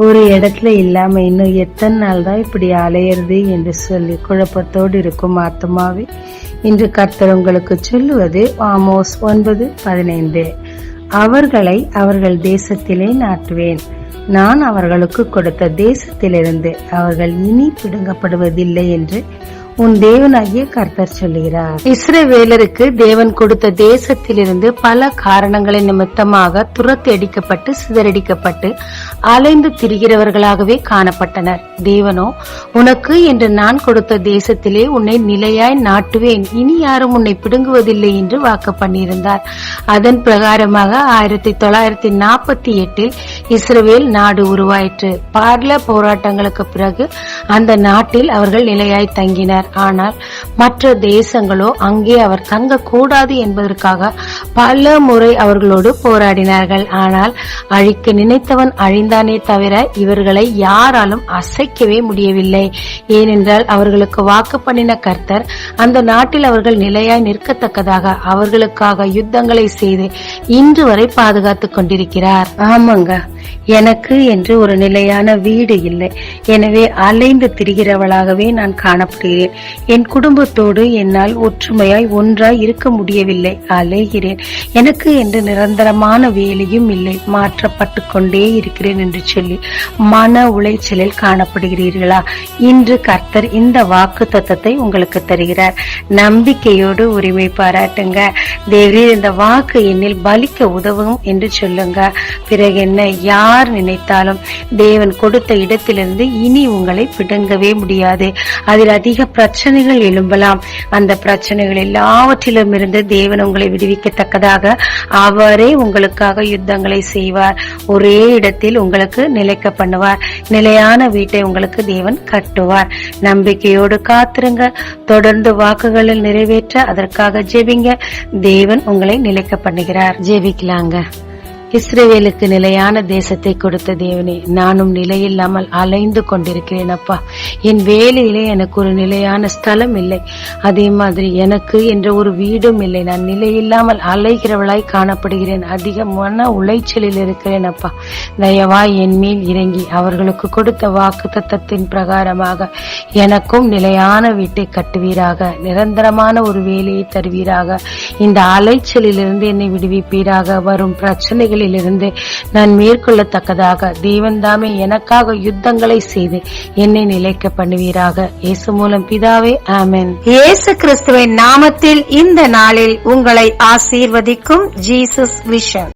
ஒரு இடத்துல இல்லாம இன்னும் எத்தனை நாள் தான் இப்படி அலையிறது என்று சொல்லி குழப்பத்தோடு இருக்கும் ஆத்மாவே, இன்று கர்த்தர் உங்களுக்கு சொல்லுவது ஆமோஸ் 9:15. அவர்களை அவர்கள் தேசத்திலே நாட்டுவேன். நான் அவர்களுக்கு கொடுத்த தேசத்திலிருந்து அவர்கள் இனி பிடுங்கப்படுவதில்லை என்று உன் தேவனாகிய கர்த்தர் சொல்லுகிறார். இஸ்ரவேலருக்கு தேவன் கொடுத்த தேசத்திலிருந்து பல காரணங்களின் நிமித்தமாக துரத்தி அடிக்கப்பட்டு சிதறடிக்கப்பட்டு அலைந்து திரிகிறவர்களாகவே காணப்பட்டனர். தேவனோ, உனக்கு என்று நான் கொடுத்த தேசத்திலே உன்னை நிலையாய் நாட்டுவேன், இனி யாரும் உன்னை பிடுங்குவதில்லை என்று வாக்கு பண்ணியிருந்தார். அதன் பிரகாரமாக 1948 இஸ்ரவேல் நாடு உருவாயிற்று. பல போராட்டங்களுக்கு பிறகு அந்த நாட்டில் அவர்கள் நிலையாய் தங்கினர். ஆனால் மற்ற தேசங்களோ அங்கே அவர் தங்க கூடாது என்பதற்காக பல முறை அவர்களோடு போராடினார்கள். ஆனால் அழிக்க நினைத்தவன் அழிந்தானே தவிர இவர்களை யாராலும் அசைக்கவே முடியவில்லை. ஏனென்றால் அவர்களுக்கு வாக்கு பண்ணின கர்த்தர் அந்த நாட்டில் அவர்கள் நிலையாய் நிற்கத்தக்கதாக அவர்களுக்காக யுத்தங்களை செய்து இன்று வரை பாதுகாத்துக் கொண்டிருக்கிறார். ஆமாங்க, எனக்கு என்று ஒரு நிலையான வீடு இல்லை. எனவே அலைந்து திரிகிறவளாகவே நான் காணப்படுகிறேன். என் குடும்பத்தோடு என்னால் ஒற்றுமையாய் ஒன்றாய் இருக்க முடியவில்லை. அலைகிறேன். எனக்கு என்று நிரந்தரமான வேலையும் இல்லை. மாற்றப்பட்டு கொண்டே இருக்கிறேன் என்று சொல்லி மன உளைச்சலில் காணப்படுகிறீர்களா? இன்று கர்த்தர் இந்த வாக்கு தத்தத்தை உங்களுக்கு தருகிறார். நம்பிக்கையோடு உரிமை பாராட்டுங்க. தேவரீர் இந்த வாக்கு என்னில் பலிக்க உதவும் என்று சொல்லுங்க. பிறகு என்ன, யார் நினைத்தாலும் தேவன் கொடுத்த இடத்திலிருந்து இனி உங்களை பிடுங்கவே முடியாது. அதில் அதிக பிரச்சனைகள் எழும்பலாம். அந்த பிரச்சனைகள் எல்லாவற்றிலும் இருந்து தேவன் உங்களை விடுவிக்கத்தக்கதாக அவரே உங்களுக்காக யுத்தங்களை செய்வார். ஒரே இடத்தில் உங்களுக்கு நிலைக்க பண்ணுவார். நிலையான வீட்டை உங்களுக்கு தேவன் கட்டுவார். நம்பிக்கையோடு காத்திருங்க. தொடர்ந்து வாக்குகளில் நிறைவேற்ற அதற்காக ஜெபிங்க. தேவன் உங்களை நிலைக்க பண்ணுகிறார். ஜெபிக்கலாங்க. இஸ்ரவேலுக்கு நிலையான தேசத்தை கொடுத்த தேவனே, நானும் நிலையில்லாமல் அலைந்து கொண்டிருக்கிறேன் அப்பா. என் வேலையிலே எனக்கு ஒரு நிலையான ஸ்தலம் இல்லை. அதே மாதிரி எனக்கு என்ற ஒரு வீடும் இல்லை. நான் நிலையில்லாமல் அலைகிறவளாய் காணப்படுகிறேன். அதிக மன உளைச்சலில் இருக்கிறேன் அப்பா. தயவாய் என் மேல் இறங்கி அவர்களுக்கு கொடுத்த வாக்கு தத்தத்தின் பிரகாரமாக எனக்கும் நிலையான வீட்டை கட்டுவீராக. நிரந்தரமான ஒரு வேலையை தருவீராக. இந்த அலைச்சலிலிருந்து என்னை விடுவிப்பீராக. வரும் பிரச்சனைகள் இருந்து நான் மேற்கொள்ளத்தக்கதாக தேவன் தாமே எனக்காக யுத்தங்களை செய்து என்னை நிலைக்க பண்ணுவீராக. இயேசு மூலம் பிதாவே, ஆமென். இயேசு கிறிஸ்துவின் நாமத்தில் இந்த நாளில் உங்களை ஆசீர்வதிக்கும் ஜீசஸ் விஷன்.